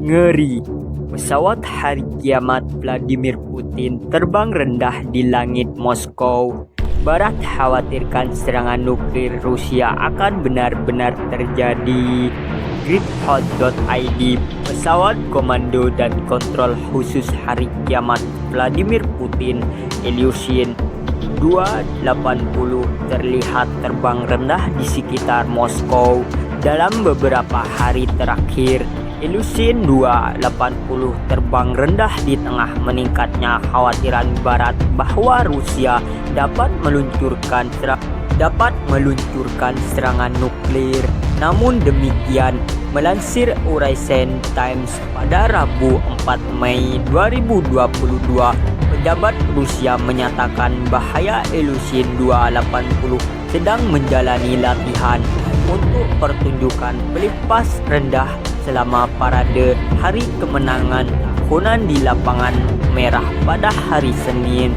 Ngeri, pesawat hari kiamat Vladimir Putin terbang rendah di langit Moskow. Barat khawatirkan serangan nuklir Rusia akan benar-benar terjadi. Gridhot.id, pesawat komando dan kontrol khusus hari kiamat Vladimir Putin Ilyushin 280 terlihat terbang rendah di sekitar Moskow dalam beberapa hari terakhir. Ilyushin 280 terbang rendah di tengah meningkatnya khawatiran Barat bahwa Rusia dapat meluncurkan serangan nuklir. Namun demikian, melansir Eurasian Times pada Rabu 4 Mei 2022, pejabat Rusia menyatakan bahwa Ilyushin 280 sedang menjalani latihan untuk pertunjukan pelepas rendah selama parade Hari Kemenangan tahunan di Lapangan Merah pada hari Senin.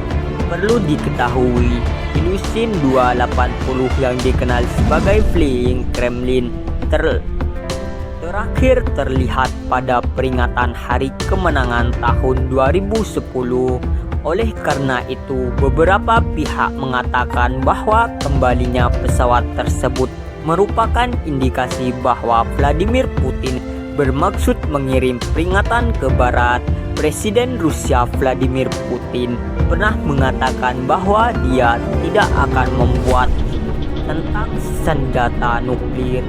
Perlu diketahui, Ilyushin 280 yang dikenal sebagai Flying Kremlin terakhir terlihat pada peringatan Hari Kemenangan tahun 2010. Oleh karena itu, beberapa pihak mengatakan bahwa kembalinya pesawat tersebut merupakan indikasi bahwa Vladimir Putin bermaksud mengirim peringatan ke Barat. Presiden Rusia Vladimir Putin pernah mengatakan bahwa dia tidak akan membuat tentang senjata nuklir,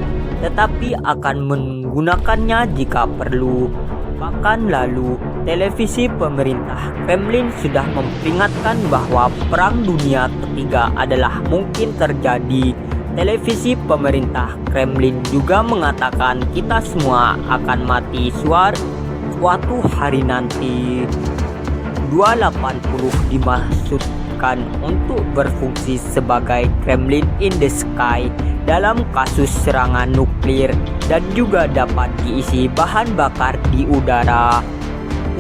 tetapi akan menggunakannya jika perlu. Bahkan lalu, televisi pemerintah Kremlin sudah memperingatkan bahwa Perang Dunia Ketiga adalah mungkin terjadi. Televisi pemerintah Kremlin juga mengatakan kita semua akan mati suatu hari nanti. 280 dimaksudkan untuk berfungsi sebagai Kremlin in the sky dalam kasus serangan nuklir dan juga dapat diisi bahan bakar di udara.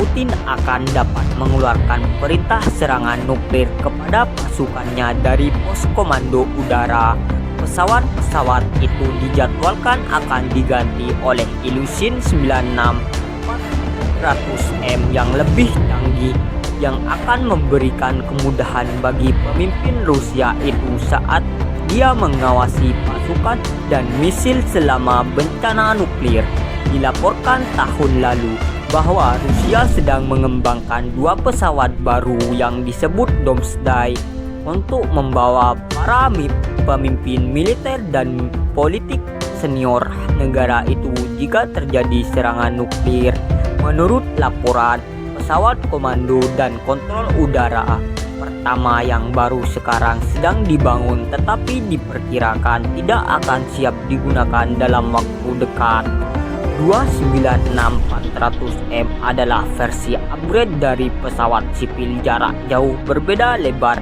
Putin akan dapat mengeluarkan perintah serangan nuklir kepada pasukannya dari pos komando udara. Pesawat-pesawat itu dijadwalkan akan diganti oleh Ilyushin 96-400M yang lebih canggih, yang akan memberikan kemudahan bagi pemimpin Rusia itu saat dia mengawasi pasukan dan misil selama bencana nuklir. Dilaporkan tahun lalu bahwa Rusia sedang mengembangkan dua pesawat baru yang disebut Doomsday untuk membawa para pemimpin militer dan politik senior negara itu jika terjadi serangan nuklir. Menurut laporan, pesawat komando dan kontrol udara pertama yang baru sekarang sedang dibangun tetapi diperkirakan tidak akan siap digunakan dalam waktu dekat. 296-400M adalah versi upgrade dari pesawat sipil jarak jauh berbeda lebar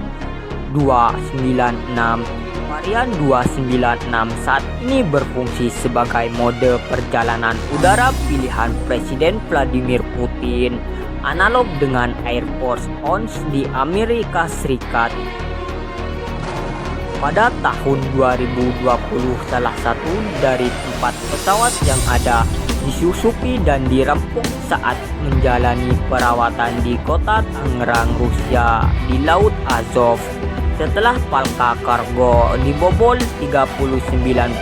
296. Varian 296 saat ini berfungsi sebagai mode perjalanan udara pilihan Presiden Vladimir Putin, analog dengan Air Force One di Amerika Serikat. Pada tahun 2020, salah satu dari 4 pesawat yang ada disusupi dan dirampung saat menjalani perawatan di kota Tangerang, Rusia di Laut Azov. Setelah Palka Kargo dibobol 39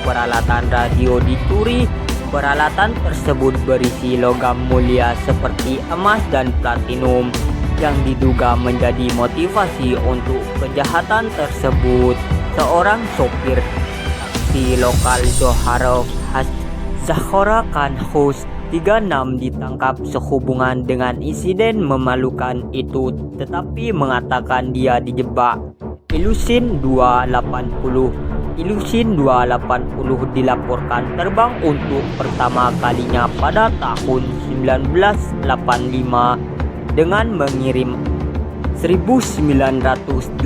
peralatan radio dicuri. Peralatan tersebut berisi logam mulia seperti emas dan platinum yang diduga menjadi motivasi untuk kejahatan tersebut. Seorang sopir taksi lokal Zahora Kanhus 36 ditangkap sehubungan dengan insiden memalukan itu, tetapi mengatakan dia dijebak. Ilyushin 280 dilaporkan terbang untuk pertama kalinya pada tahun 1985 dengan mengirim 1985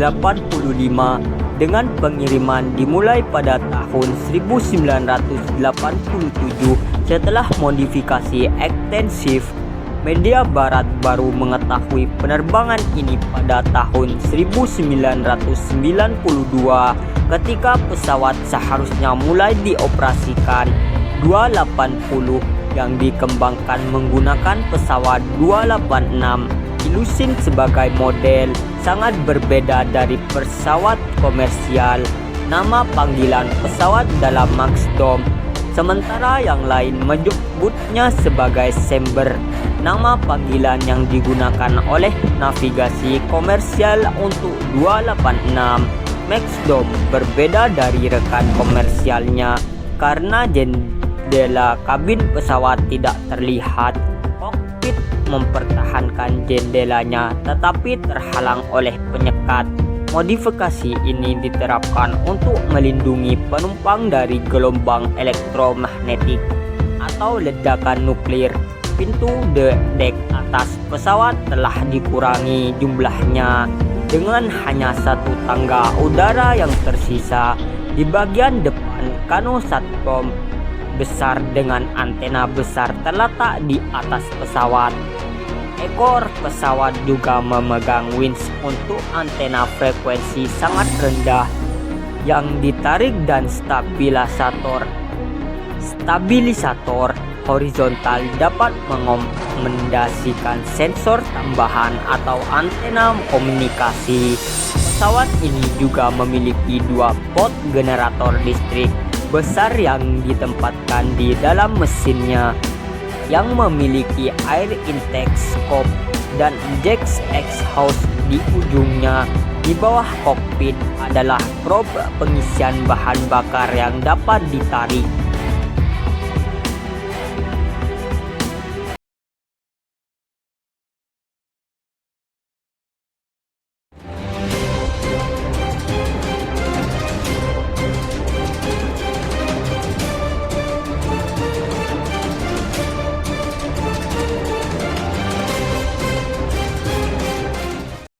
dengan pengiriman dimulai pada tahun 1987 setelah modifikasi ekstensif. Media Barat baru mengetahui penerbangan ini pada tahun 1992 ketika pesawat seharusnya mulai dioperasikan. 280 yang dikembangkan menggunakan pesawat 286 Ilyushin sebagai model sangat berbeda dari pesawat komersial. Nama panggilan pesawat dalam Maxdome, sementara yang lain menyebutnya sebagai Chamber. Nama panggilan yang digunakan oleh navigasi komersial untuk 286 Maxdome berbeda dari rekan komersialnya karena jendela kabin pesawat tidak terlihat. Kokpit mempertahankan jendelanya tetapi terhalang oleh penyekat. Modifikasi ini diterapkan untuk melindungi penumpang dari gelombang elektromagnetik atau ledakan nuklir. Pintu dek atas pesawat telah dikurangi jumlahnya dengan hanya satu tangga udara yang tersisa. Di bagian depan, kano satcom besar dengan antena besar terletak di atas pesawat. Ekor pesawat juga memegang winch untuk antena frekuensi sangat rendah yang ditarik dan stabilisator horizontal dapat mengoperasikan sensor tambahan atau antena komunikasi. Pesawat ini juga memiliki dua pot generator listrik besar yang ditempatkan di dalam mesinnya, yang memiliki air intake scope dan jack exhaust di ujungnya. Di bawah kokpit adalah probe pengisian bahan bakar yang dapat ditarik